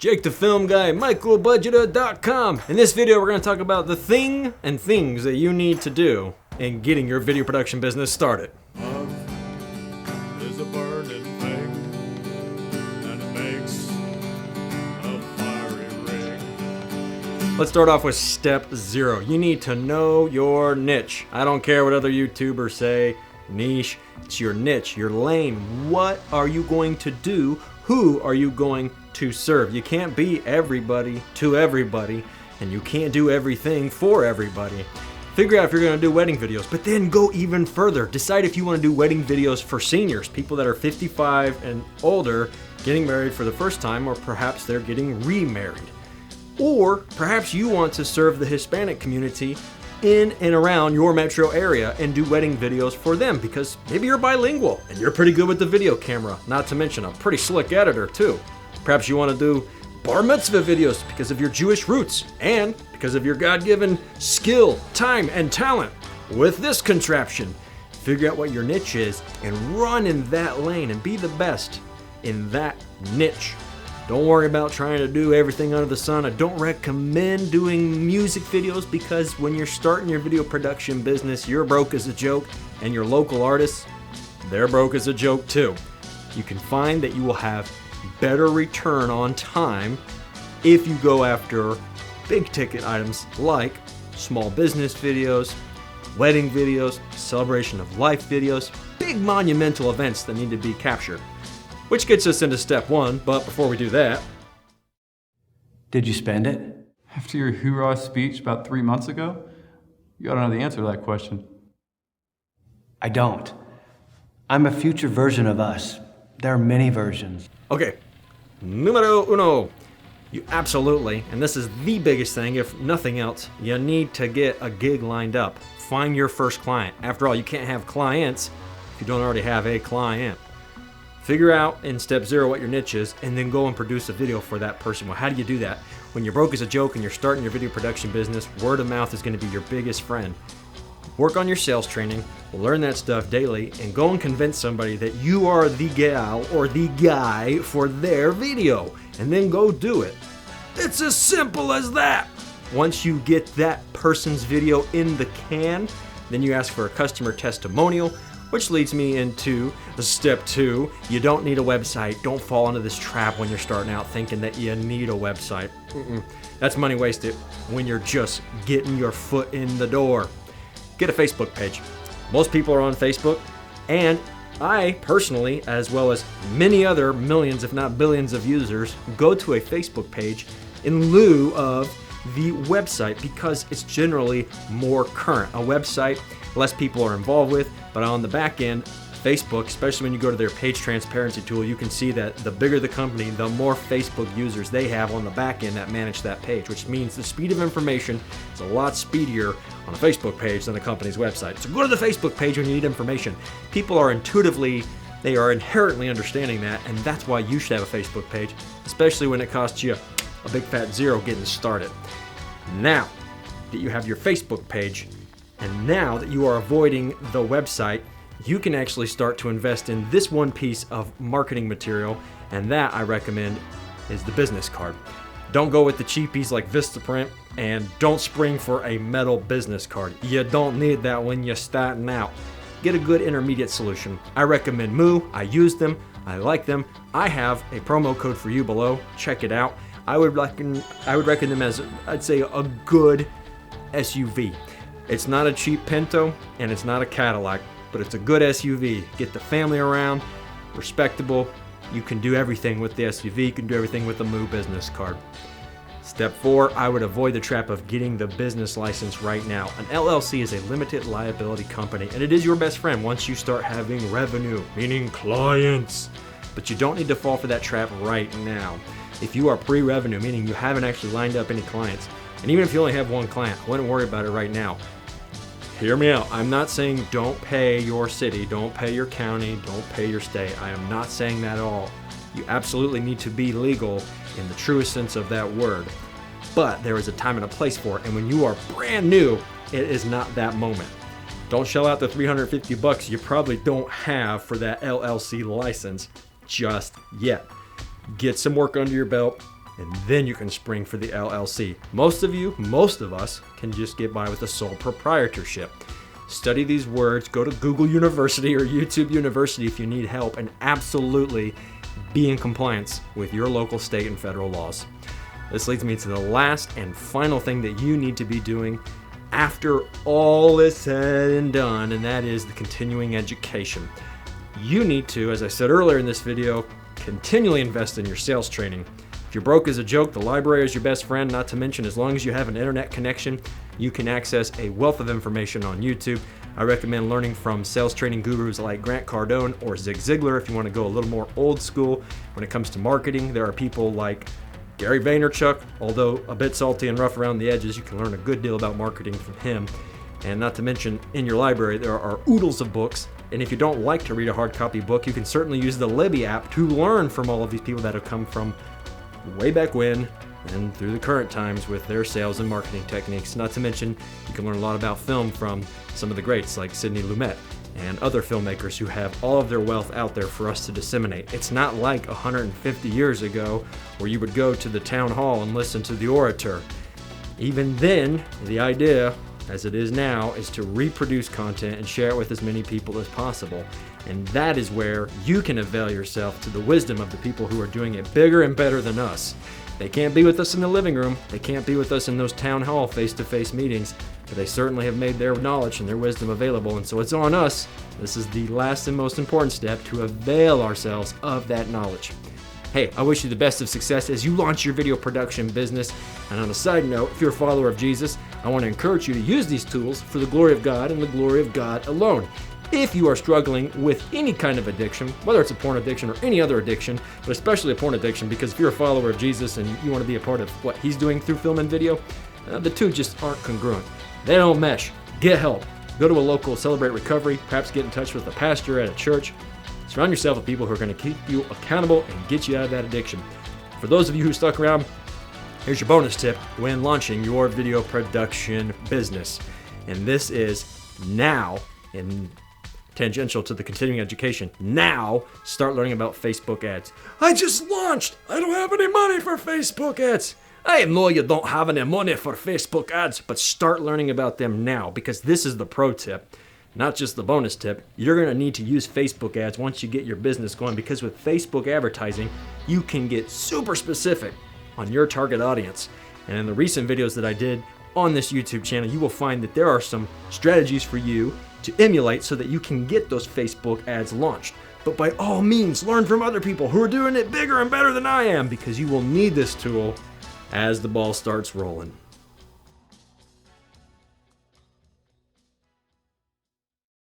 Jake the Film Guy, Microbudgeter.com. In this video, we're going to talk about the thing and things that you need to do in getting your video production business started. Love is a burning thing, and it makes a fiery ring. Let's start off with step 0. You need to know your niche. I don't care what other YouTubers say. Niche. It's your niche, your lane. What are you going to do? Who are you going to serve? You can't be everybody to everybody, and you can't do everything for everybody. Figure out if you're going to do wedding videos, but then go even further. Decide if you want to do wedding videos for seniors, people that are 55 and older, getting married for the first time, or perhaps they're getting remarried. Or perhaps you want to serve the Hispanic community in and around your metro area and do wedding videos for them because maybe you're bilingual and you're pretty good with the video camera, not to mention a pretty slick editor too. Perhaps you want to do bar mitzvah videos because of your Jewish roots and because of your God-given skill, time, and talent. With this contraption, figure out what your niche is and run in that lane and be the best in that niche. Don't worry about trying to do everything under the sun. I don't recommend doing music videos because when you're starting your video production business, you're broke as a joke, and your local artists, they're broke as a joke too. You can find that you will have better return on time if you go after big ticket items like small business videos, wedding videos, celebration of life videos, big monumental events that need to be captured. Which gets us into step 1, but before we do that... Did you spend it? After your hoorah speech about 3 months ago? You ought to know the answer to that question. I don't. I'm a future version of us. There are many versions. Okay, numero uno. You absolutely, and this is the biggest thing, if nothing else, you need to get a gig lined up. Find your first client. After all, you can't have clients if you don't already have a client. Figure out in step 0 what your niche is, and then go and produce a video for that person. Well, how do you do that? When you're broke as a joke and you're starting your video production business, word of mouth is going to be your biggest friend. Work on your sales training, learn that stuff daily, and go and convince somebody that you are the gal or the guy for their video, and then go do it. It's as simple as that. Once you get that person's video in the can, then you ask for a customer testimonial, which leads me into step 2. You don't need a website. Don't fall into this trap when you're starting out thinking that you need a website. That's money wasted when you're just getting your foot in the door. Get a Facebook page. Most people are on Facebook, and I personally, as well as many other millions, if not billions of users, go to a Facebook page in lieu of the website because it's generally more current. A website, less people are involved with, but on the back end, Facebook, especially when you go to their page transparency tool, you can see that the bigger the company, the more Facebook users they have on the back end that manage that page, which means the speed of information is a lot speedier on a Facebook page than a company's website. So go to the Facebook page when you need information. People are they are inherently understanding that, and that's why you should have a Facebook page, especially when it costs you a big fat zero getting started. Now that you have your Facebook page, and now that you are avoiding the website, you can actually start to invest in this one piece of marketing material, and that I recommend is the business card. Don't go with the cheapies like Vistaprint, and don't spring for a metal business card. You don't need that when you're starting out. Get a good intermediate solution. I recommend Moo. I use them. I like them. I have a promo code for you below. Check it out. I would reckon them as, I'd say, a good SUV. It's not a cheap Pinto, and it's not a Cadillac, but it's a good SUV. Get the family around, respectable. You can do everything with the SUV. You can do everything with the Moo business card. Step 4, I would avoid the trap of getting the business license right now. An LLC is a limited liability company, and it is your best friend once you start having revenue, meaning clients. But you don't need to fall for that trap right now. If you are pre-revenue, meaning you haven't actually lined up any clients, and even if you only have one client, I wouldn't worry about it right now. Hear me out. I'm not saying don't pay your city, don't pay your county, don't pay your state. I am not saying that at all. You absolutely need to be legal in the truest sense of that word. But there is a time and a place for it, and when you are brand new, it is not that moment. Don't shell out the $350 you probably don't have for that LLC license just yet. Get some work under your belt, and then you can spring for the LLC. Most of us can just get by with a sole proprietorship. Study these words, go to Google University or YouTube University if you need help, and absolutely be in compliance with your local, state, and federal laws. This leads me to the last and final thing that you need to be doing after all is said and done, and that is the continuing education. You need to, as I said earlier in this video, continually invest in your sales training. If you're broke as a joke, the library is your best friend, not to mention as long as you have an internet connection, you can access a wealth of information on YouTube. I recommend learning from sales training gurus like Grant Cardone or Zig Ziglar if you want to go a little more old school. When it comes to marketing, there are people like Gary Vaynerchuk, although a bit salty and rough around the edges, you can learn a good deal about marketing from him. And not to mention, in your library, there are oodles of books. And if you don't like to read a hard copy book, you can certainly use the Libby app to learn from all of these people that have come from way back when and through the current times with their sales and marketing techniques. Not to mention, you can learn a lot about film from some of the greats like Sidney Lumet and other filmmakers who have all of their wealth out there for us to disseminate. It's not like 150 years ago where you would go to the town hall and listen to the orator. Even then, the idea, as it is now, is to reproduce content and share it with as many people as possible. And that is where you can avail yourself to the wisdom of the people who are doing it bigger and better than us. They can't be with us in the living room, they can't be with us in those town hall face-to-face meetings, but they certainly have made their knowledge and their wisdom available, and so it's on us. This is the last and most important step, to avail ourselves of that knowledge. Hey, I wish you the best of success as you launch your video production business. And on a side note, if you're a follower of Jesus, I want to encourage you to use these tools for the glory of God and the glory of God alone. If you are struggling with any kind of addiction, whether it's a porn addiction or any other addiction, but especially a porn addiction, because if you're a follower of Jesus and you want to be a part of what he's doing through film and video, the two just aren't congruent. They don't mesh. Get help. Go to a local Celebrate Recovery, perhaps get in touch with a pastor at a church. Surround yourself with people who are going to keep you accountable and get you out of that addiction. For those of you who stuck around, here's your bonus tip when launching your video production business. And this is now, in tangential to the continuing education, now start learning about Facebook ads. I just launched. I don't have any money for Facebook ads. I know you don't have any money for Facebook ads, but start learning about them now, because this is the pro tip, not just the bonus tip. You're going to need to use Facebook ads once you get your business going, because with Facebook advertising, you can get super specific on your target audience. And in the recent videos that I did on this YouTube channel, you will find that there are some strategies for you to emulate so that you can get those Facebook ads launched. But by all means, learn from other people who are doing it bigger and better than I am, because you will need this tool as the ball starts rolling.